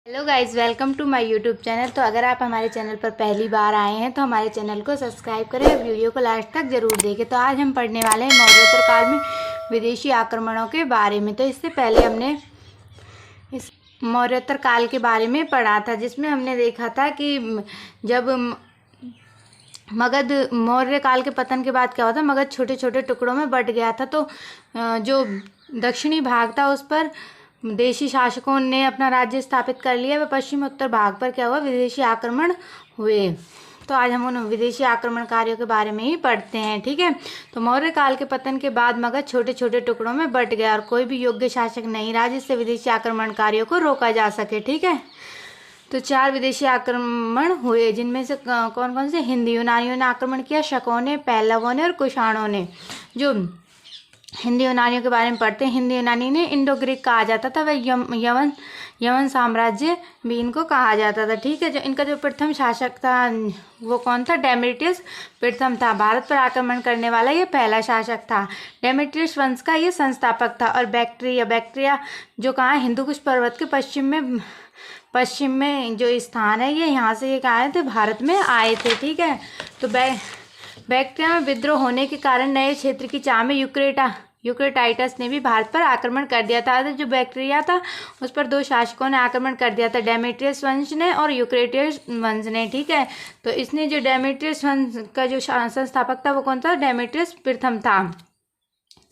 Hello guys, welcome to my YouTube channel. तो अगर आप हमारे चैनल पर पहली बार आए हैं तो हमारे चैनल को सब्सक्राइब करें और वीडियो को लास्ट तक ज़रूर देखें। तो आज हम पढ़ने वाले हैं मौर्योत्तर काल में विदेशी आक्रमणों के बारे में। तो इससे पहले हमने इस मौर्योत्तर काल के बारे में पढ़ा था, जिसमें हमने देखा था कि जब मगध मौर्य काल के पतन के बाद क्या होता, मगध छोटे छोटे टुकड़ों में बट गया था। तो जो दक्षिणी भाग था उस पर देशी शासकों ने अपना राज्य स्थापित कर लिया। वह पश्चिम उत्तर भाग पर क्या हुआ, विदेशी आक्रमण हुए। तो आज हम उन विदेशी आक्रमणकारियों के बारे में ही पढ़ते हैं, ठीक है। तो मौर्य काल के पतन के बाद मगध छोटे छोटे टुकड़ों में बट गया और कोई भी योग्य शासक नहीं रहा जिससे विदेशी आक्रमणकारियों को रोका जा सके, ठीक है। तो 4 विदेशी आक्रमण हुए, जिनमें से कौन कौन से? हिंदी यूनानियों ने आक्रमण किया, शकों ने, पहलवों ने और कुषाणों ने। जो हिंदी यूनानियों के बारे में पढ़ते हैं, हिंदी यूनानी ने इंडो ग्रीक कहा जाता था। वह यवन साम्राज्य भी इनको कहा जाता था, ठीक है। जो इनका जो प्रथम शासक था वो कौन था? डेमेट्रियस प्रथम था। भारत पर आक्रमण करने वाला ये पहला शासक था। डेमेट्रियस वंश का ये संस्थापक था। और बैक्ट्रिया जो कहाँ है? हिंदुकुश पर्वत के पश्चिम में जो स्थान है, ये यहाँ से ये कहाँ आए थे? भारत में आए थे, ठीक है। तो बैक्ट्रिया में विद्रोह होने के कारण नए क्षेत्र की चाह में यूक्रेटाइटस ने भी भारत पर आक्रमण कर दिया था। जो बैक्ट्रिया था उस पर 2 शासकों ने आक्रमण कर दिया था, डेमेट्रियस वंश ने और यूक्रेटियस वंश ने, ठीक है। तो इसने जो डेमेट्रियस वंश का जो संस्थापक था वो कौन था? डेमेट्रियस प्रथम था,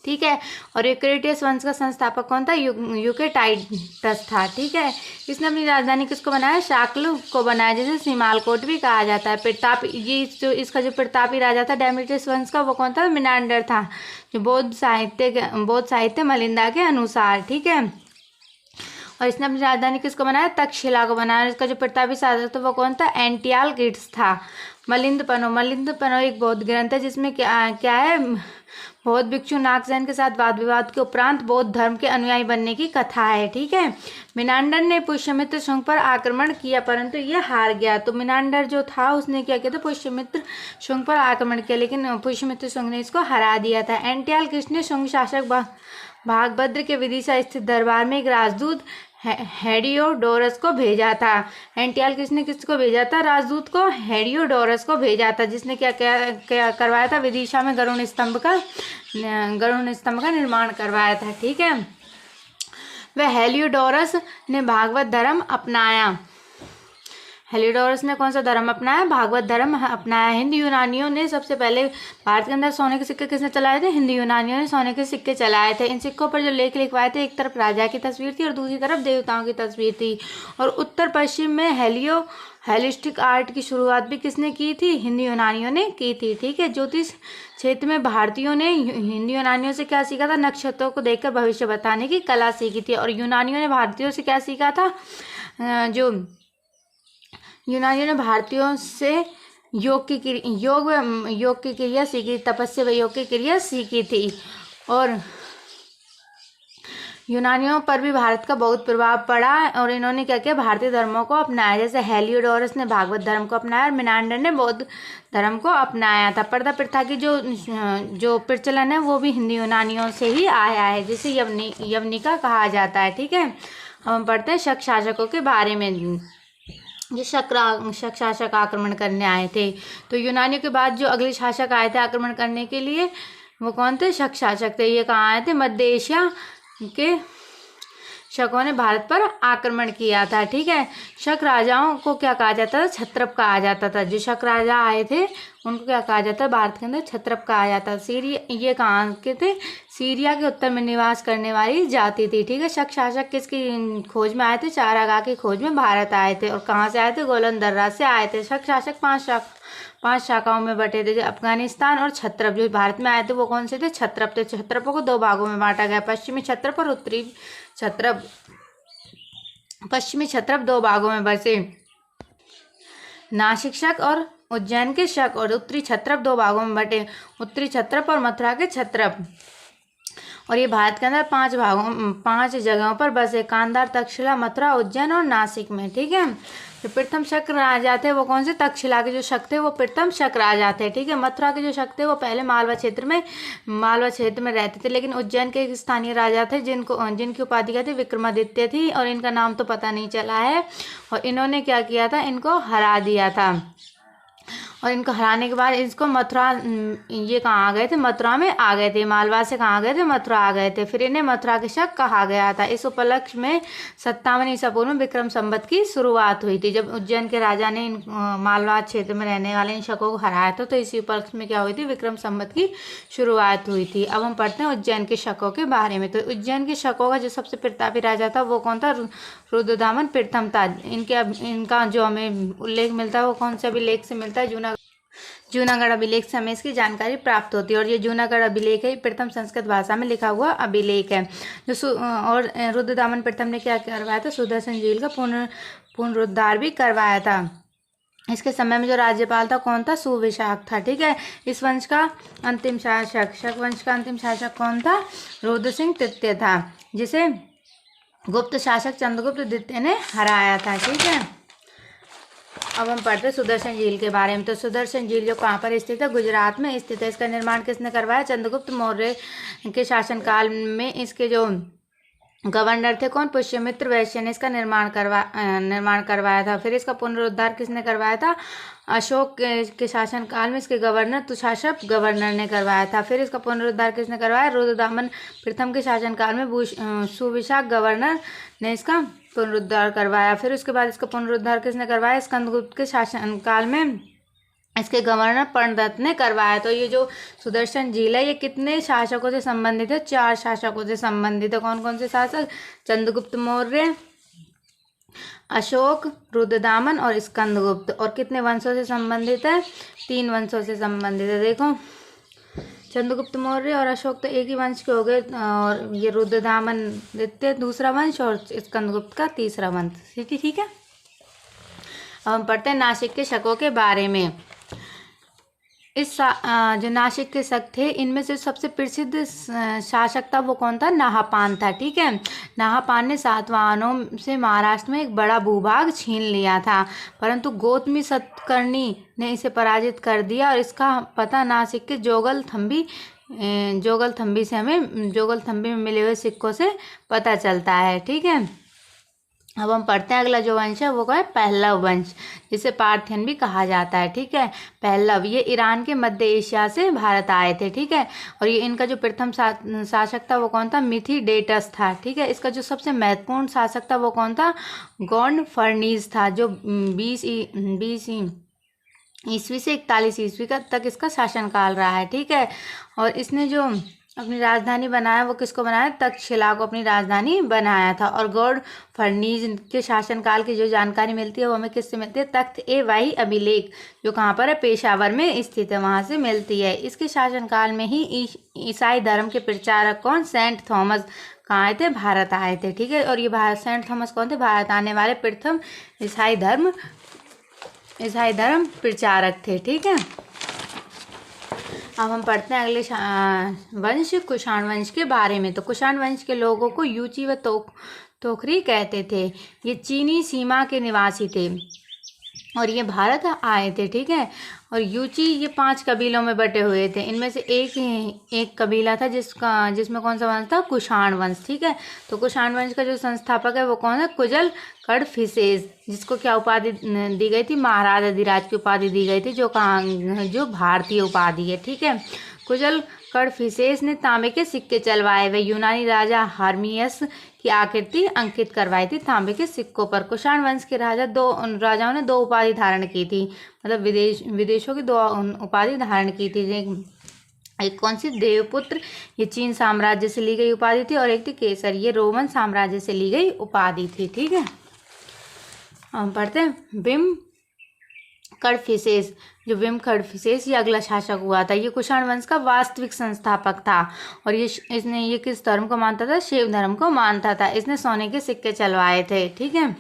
ठीक है। और यूक्रेटियस वंश का संस्थापक कौन था? यूक्रेटाइटस था, ठीक है। इसने अपनी राजधानी किसको बनाया? शाक्ल को बनाया, जिसे सिमालकोट भी कहा जाता है। प्रताप, ये जो इसका जो प्रतापी राजा था डेमेट्रियस वंश का, वो कौन था? मिनांडर था, जो बौद्ध साहित्य मलिंदा के अनुसार, ठीक है। और इसने अपनी राजधानी किसको बनाया? तक्षशिला को बनाया। इसका जो प्रतापी शासक था वो कौन था? एंटियालकिड्स था। मलिंदपनो एक बौद्ध ग्रंथ है, जिसमें क्या है? बौद्ध भिक्षु नागसेन के साथ वाद विवाद के उपरांत बौद्ध धर्म के अनुयायी बनने की कथा है, ठीक है। मिनांडर ने पुष्यमित्र शुंग पर आक्रमण किया, परंतु ये हार गया। तो मिनांडर जो था उसने क्या किया था? पुष्यमित्र शुंग पर आक्रमण किया, लेकिन पुष्यमित्र शुंग ने इसको हरा दिया था। एंटियालकिड्स ने शुंग शासक भागभद्र के विदिशा स्थित दरबार में एक राजदूत हेडियोडोरस को भेजा था। एंटियालकिस ने किसको भेजा था? राजदूत को, हेडियोडोरस को भेजा था, जिसने क्या करवाया था? विदिशा में गरुड़ स्तंभ का निर्माण करवाया था, ठीक है। वह हेलियोडोरस ने भागवत धर्म अपनाया। हेलियोडोरस ने कौन सा धर्म अपनाया? भागवत धर्म अपनाया। हिंदी यूनानियों ने सबसे पहले भारत के अंदर सोने के सिक्के किसने चलाए थे? हिंदी यूनानियों ने सोने के सिक्के चलाए थे। इन सिक्कों पर जो लेख लिखवाए थे, एक तरफ राजा की तस्वीर थी और दूसरी तरफ देवताओं की तस्वीर थी। और उत्तर पश्चिम में हेलिस्टिक आर्ट की शुरुआत भी किसने की थी? हिंदी यूनानियों ने की थी, ठीक है। ज्योतिष क्षेत्र में भारतीयों ने हिंदी यूनानियों से क्या सीखा था? नक्षत्रों को देखकर भविष्य बताने की कला सीखी थी। और यूनानियों ने भारतीयों से क्या सीखा था? यूनानियों ने भारतीयों से योग की क्रिया सीखी, तपस्या व योग की क्रिया सीखी थी। और यूनानियों पर भी भारत का बहुत प्रभाव पड़ा और इन्होंने क्या किया? भारतीय धर्मों को अपनाया। जैसे हेलियोडोरस ने भागवत धर्म को अपनाया और मिनांडर ने बौद्ध धर्म को अपनाया था। पर्दा प्रथा की जो प्रचलन है वो भी हिंदी यूनानियों से ही आया है, जिसे यवनिका कहा जाता है, ठीक है। अब हम पढ़ते हैं शक शासकों के बारे में। ये शक शासक आक्रमण करने आए थे। तो यूनानियों के बाद जो अगले शासक आए थे आक्रमण करने के लिए, वो कौन थे? शक शासक थे। ये कहाँ आए थे? मध्य एशिया के शकों ने भारत पर आक्रमण किया था, ठीक है। शक राजाओं को क्या कहा जाता था? क्षत्रप कहा जाता था। जो शक राजा आए थे उनको क्या कहा जाता है? भारत के अंदर क्षत्रप कहा जाता था। ये कहाँ के थे? सीरिया के उत्तर में निवास करने वाली जाति थी, ठीक है। शक शासक किसकी खोज में आए थे? चारागाह की खोज में भारत आए थे। और कहाँ से आए थे? गोलन दर्रा से आए थे। शक शासक 5 शाखाओं में बटे थे। अफगानिस्तान और क्षत्रप जो भारत में आए थे वो कौन से थे? क्षत्रप थे। क्षत्रपों को 2 भागों में बांटा गया, पश्चिमी क्षत्रप और उत्तरी क्षत्रप। पश्चिमी क्षत्रप 2 भागों में बसे, नासिक शक और उज्जैन के शक। और उत्तरी क्षत्रप 2 भागों में बटे, उत्तरी क्षत्रप और मथुरा के क्षत्रप। और ये भारत के अंदर 5 जगहों पर बसे, कांधार, तक्षशिला, मथुरा, उज्जैन और नासिक में। ठीक है, जो प्रथम शक राजा थे वो कौन से? तक्षशिला के जो शक थे वो प्रथम शक राजा थे। ठीक है, मथुरा के जो शक थे वो पहले मालवा क्षेत्र में रहते थे, लेकिन उज्जैन के एक स्थानीय राजा थे जिनकी उपाधि क्या थी? विक्रमादित्य थी, और इनका नाम तो पता नहीं चला है। और इन्होंने क्या किया था? इनको हरा दिया था। और इनको हराने के बाद इसको मथुरा, ये कहाँ आ गए थे? मथुरा में आ गए थे। मालवा से कहाँ आ गए थे? मथुरा आ गए थे। फिर इन्हें मथुरा के शक कहा गया था। इस उपलक्ष्य में 57 ईसा पूर्व में विक्रम संवत की शुरुआत हुई थी, जब उज्जैन के राजा ने मालवा क्षेत्र में रहने वाले इन शकों को हराया था। तो इसी उपलक्ष्य में क्या हुई थी? विक्रम संवत की शुरुआत हुई थी। अब हम पढ़ते हैं उज्जैन के शकों के बारे में। तो उज्जैन के शकों का जो सबसे प्रतापी राजा था वो कौन था? रुद्रदामन प्रथम था। इनका जो हमें उल्लेख मिलता है वो कौन से अभिलेख से मिलता है? जूनागढ़ अभिलेख से हमें इसकी जानकारी प्राप्त होती है। और ये जूनागढ़ अभिलेख है, प्रथम संस्कृत भाषा में लिखा हुआ अभिलेख है। और रुद्रदामन प्रथम ने क्या करवाया था? सुदर्शन झील का पुनरुद्धार भी करवाया था। इसके समय में जो राज्यपाल था कौन था? सुविशाख था। ठीक है, इस वंश का अंतिम शासक, शक वंश का अंतिम शासक कौन था? रुद्र सिंह तृतीय था, जिसे गुप्त शासक चंद्रगुप्त द्वितीय ने हराया था। ठीक है, अब हम पढ़ते हैं सुदर्शन झील के बारे में। तो सुदर्शन झील जो कहाँ पर स्थित है? गुजरात में स्थित है। इसका निर्माण किसने करवाया? चंद्रगुप्त मौर्य के शासनकाल में इसके जो गवर्नर थे कौन? पुष्यमित्र वैश्य ने इसका निर्माण करवाया था। फिर इसका पुनरुद्धार किसने करवाया था? अशोक के शासनकाल में इसके गवर्नर तुषाशप गवर्नर ने करवाया था। फिर इसका पुनरुद्धार किसने करवाया? रुद्रदामन प्रथम के शासनकाल में सुविशाख गवर्नर ने इसका पुनरुद्धार करवाया। फिर उसके बाद इसका पुनरुद्धार किसने करवाया? स्कंदगुप्त के शासनकाल में इसके गवर्नर पर्णदत्त ने करवाया। तो ये जो सुदर्शन झील है ये कितने शासकों से संबंधित है? 4 शासकों से संबंधित है। कौन कौन से शासक? चंद्रगुप्त मौर्य, अशोक, रुद्रदामन और स्कंदगुप्त। और कितने वंशों से संबंधित है? 3 वंशों से संबंधित है। देखो, चंद्रगुप्त मौर्य और अशोक तो एक ही वंश के हो गए, और ये रुद्रदामन द्वितीय दूसरा वंश और स्कंदगुप्त का तीसरा वंश। ठीक है, अब हम पढ़ते हैं नासिक के शकों के बारे में। जो नासिक के शक थे इनमें से सबसे प्रसिद्ध शासक था वो कौन था? नाहपान था। ठीक है, नाहपान ने सातवाहनों से महाराष्ट्र में एक बड़ा भूभाग छीन लिया था, परंतु गौतमी सतकर्णी ने इसे पराजित कर दिया। और इसका पता नासिक के जोगल थंबी में मिले हुए सिक्कों से पता चलता है। ठीक है, अब हम पढ़ते हैं अगला जो वंश है वो क्या है? पहलव वंश, जिसे पार्थियन भी कहा जाता है। ठीक है, पहलव ये ईरान के मध्य एशिया से भारत आए थे। ठीक है, और ये इनका जो प्रथम शासक था वो कौन था? मिथिडेटस था। ठीक है, इसका जो सबसे महत्वपूर्ण शासक था वो कौन था? गौंड फर्नीज था, जो 20 ईस्वी से 41 ईस्वी तक इसका शासनकाल रहा है। ठीक है, और इसने जो अपनी राजधानी बनाया वो किसको बनाया? तक्षशिला को अपनी राजधानी बनाया था। और गौड़ फर्नीज के शासनकाल की जो जानकारी मिलती है वो हमें किससे मिलती है? तख्त ए वाही अभिलेख, जो कहाँ पर है? पेशावर में स्थित है, वहाँ से मिलती है। इसके शासनकाल में ही ईसाई धर्म के प्रचारक कौन? सेंट थॉमस कहाँ आए थे? भारत आए थे। ठीक है, और ये सेंट थॉमस कौन थे? भारत आने वाले प्रथम ईसाई धर्म प्रचारक थे। ठीक है, अब हम पढ़ते हैं अगले वंश कुषाण वंश के बारे में। तो कुषाण वंश के लोगों को यूची व तोखरी कहते थे। ये चीनी सीमा के निवासी थे और ये भारत आए थे। ठीक है, और यूची ये 5 कबीलों में बटे हुए थे। इनमें से एक कबीला था जिसमें कौन सा वंश था? कुषाण वंश। ठीक है, तो कुषाण वंश का जो संस्थापक है वो कौन है? कुजल कडफिसेस, जिसको क्या उपाधि दी गई थी? महाराज अधिराज की उपाधि दी गई थी, जो भारतीय उपाधि है। ठीक है, कुजल कडफिसेस ने तांबे के सिक्के चलवाए। वे यूनानी राजा हार्मियस की आकृति अंकित करवाई थी तांबे के सिक्कों पर। कुषाण वंश के राजाओं ने 2 उपाधि धारण की थी, मतलब विदेशों की 2 उपाधि धारण की थी। एक कौन सी? देवपुत्र, ये चीन साम्राज्य से ली गई उपाधि थी, और एक थी केसर, ये रोमन साम्राज्य से ली गई उपाधि थी। ठीक है, हम पढ़ते हैं बिम कडफिसेस। जो विम कडफिसेस ये अगला शासक हुआ था। ये कुषाण वंश का वास्तविक संस्थापक था, और ये किस धर्म को मानता था? शिव धर्म को मानता था। इसने सोने के सिक्के चलवाए थे। ठीक है,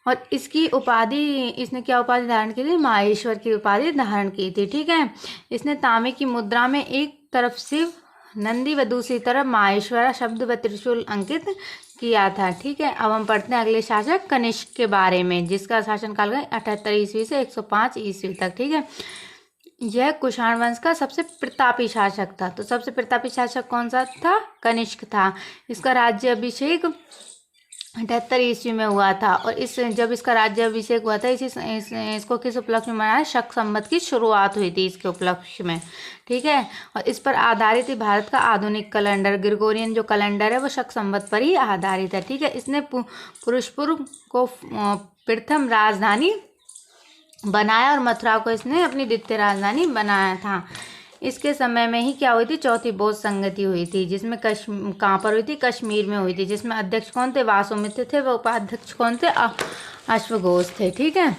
और इसने क्या उपाधि धारण की थी? माहेश्वर की उपाधि धारण की थी। ठीक है, इसने तांबे की मुद्रा में एक तरफ शिव नंदी व दूसरी तरफ माहेश्वरा शब्द व त्रिशूल अंकित किया था। ठीक है, अब हम पढ़ते हैं अगले शासक कनिष्क के बारे में, जिसका शासनकाल है 78 ईस्वी से 105 ईस्वी तक। ठीक है, यह कुषाण वंश का सबसे प्रतापी शासक था। तो सबसे प्रतापी शासक कौन सा था? कनिष्क था। इसका राज्य अभिषेक 78 ईस्वी में हुआ था। और जब इसका राज्य अभिषेक हुआ था इसको किस उपलक्ष्य में मनाया? शक संवत की शुरुआत हुई थी इसके उपलक्ष्य में। ठीक है, और इस पर आधारित ही भारत का आधुनिक कैलेंडर ग्रिगोरियन जो कैलेंडर है वो शक संवत पर ही आधारित है। ठीक है, इसने पुरुषपुर को प्रथम राजधानी बनाया और मथुरा को इसने अपनी द्वितीय राजधानी बनाया था। इसके समय में ही क्या हुई थी? चौथी बौद्ध संगति हुई थी, जिसमें कहाँ पर हुई थी? कश्मीर में हुई थी, जिसमें अध्यक्ष कौन थे? वासुमित्र थे। व उपाध्यक्ष कौन थे? अश्वघोष थे। ठीक है,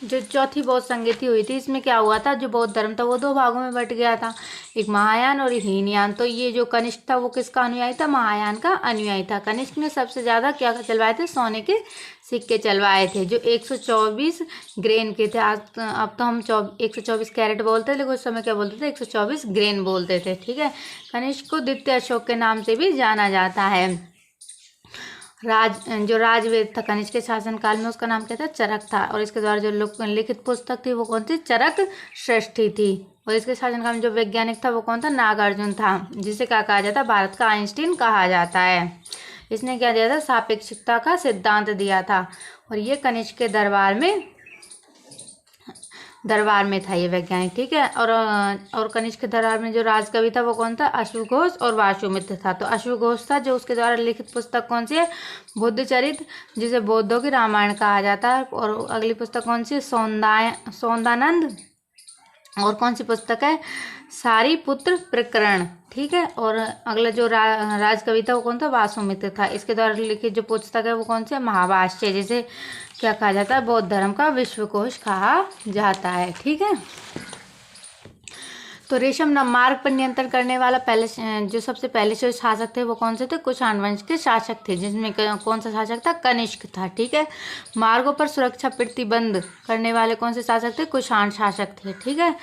जो चौथी बौद्ध संगति हुई थी इसमें क्या हुआ था? जो बौद्ध धर्म था वो दो भागों में बट गया था, एक महायान और हीनयान। तो ये जो कनिष्क था वो किसका अनुयायी था? महायान का अनुयायी था। कनिष्क ने सबसे ज़्यादा क्या चलवाए थे? सोने के सिक्के चलवाए थे, जो 124 ग्रेन के थे। अब तो हम 124 कैरेट बोलते थे, लेकिन उस समय क्या बोलते थे? 124 ग्रेन बोलते थे। ठीक है, कनिष्क को द्वितीय अशोक के नाम से भी जाना जाता है। जो राजवेद था कनिष्क के शासनकाल में उसका नाम क्या था? चरक था। और इसके द्वारा जो लिखित पुस्तक थी वो कौन सी? चरक श्रेष्ठी थी। और इसके शासनकाल में जो वैज्ञानिक था वो कौन था? नागार्जुन था, जिसे क्या कहा जाता है? भारत का आइंस्टीन कहा जाता है। इसने क्या दिया था? सापेक्षिकता का सिद्धांत दिया था। और ये कनिष्क के दरबार में था ये वैज्ञानिक। ठीक है, और कनिष्क के दरबार में जो राजकवि था वो कौन था? अश्वघोष और वासुमित्र था। तो अश्वघोष था जो उसके द्वारा लिखित पुस्तक कौन सी है? बुद्धचरित, जिसे बौद्धों की रामायण कहा जाता है। और अगली पुस्तक कौन सी है? सौंदानंद। और कौन सी पुस्तक है? सारीपुत्र प्रकरण। ठीक है, और अगला जो राजकवि था वो कौन था? वासुमित्र था। इसके द्वारा लिखित जो पुस्तक है वो कौन सी है? महाभाष्य, जिसे क्या कहा जाता है? बौद्ध धर्म का विश्वकोश कहा जाता है। ठीक है, तो रेशम मार्ग पर नियंत्रण करने वाला जो सबसे पहले जो शासक थे वो कौन से थे? कुषाण वंश के शासक थे, जिसमें कौन सा शासक था? कनिष्क था। ठीक है, मार्गों पर सुरक्षा प्रतिबंध करने वाले कौन से शासक थे? कुषाण शासक थे। ठीक है,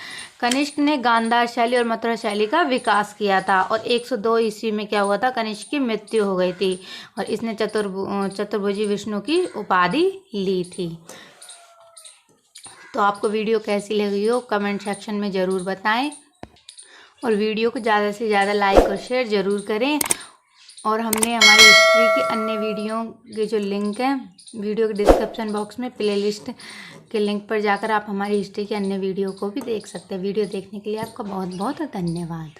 कनिष्क ने गांधार शैली और मथुरा शैली का विकास किया था। और 102 ईस्वी में क्या हुआ था? कनिष्क की मृत्यु हो गई थी और इसने चतुर्भुजी विष्णु की उपाधि ली थी। तो आपको वीडियो कैसी लगी हो कमेंट सेक्शन में ज़रूर बताएं, और वीडियो को ज़्यादा से ज़्यादा लाइक और शेयर ज़रूर करें। और हमने हमारी हिस्ट्री की अन्य वीडियो के जो लिंक हैं वीडियो के डिस्क्रिप्शन बॉक्स में प्लेलिस्ट के लिंक पर जाकर आप हमारी हिस्ट्री के अन्य वीडियो को भी देख सकते हैं। वीडियो देखने के लिए आपका बहुत बहुत धन्यवाद।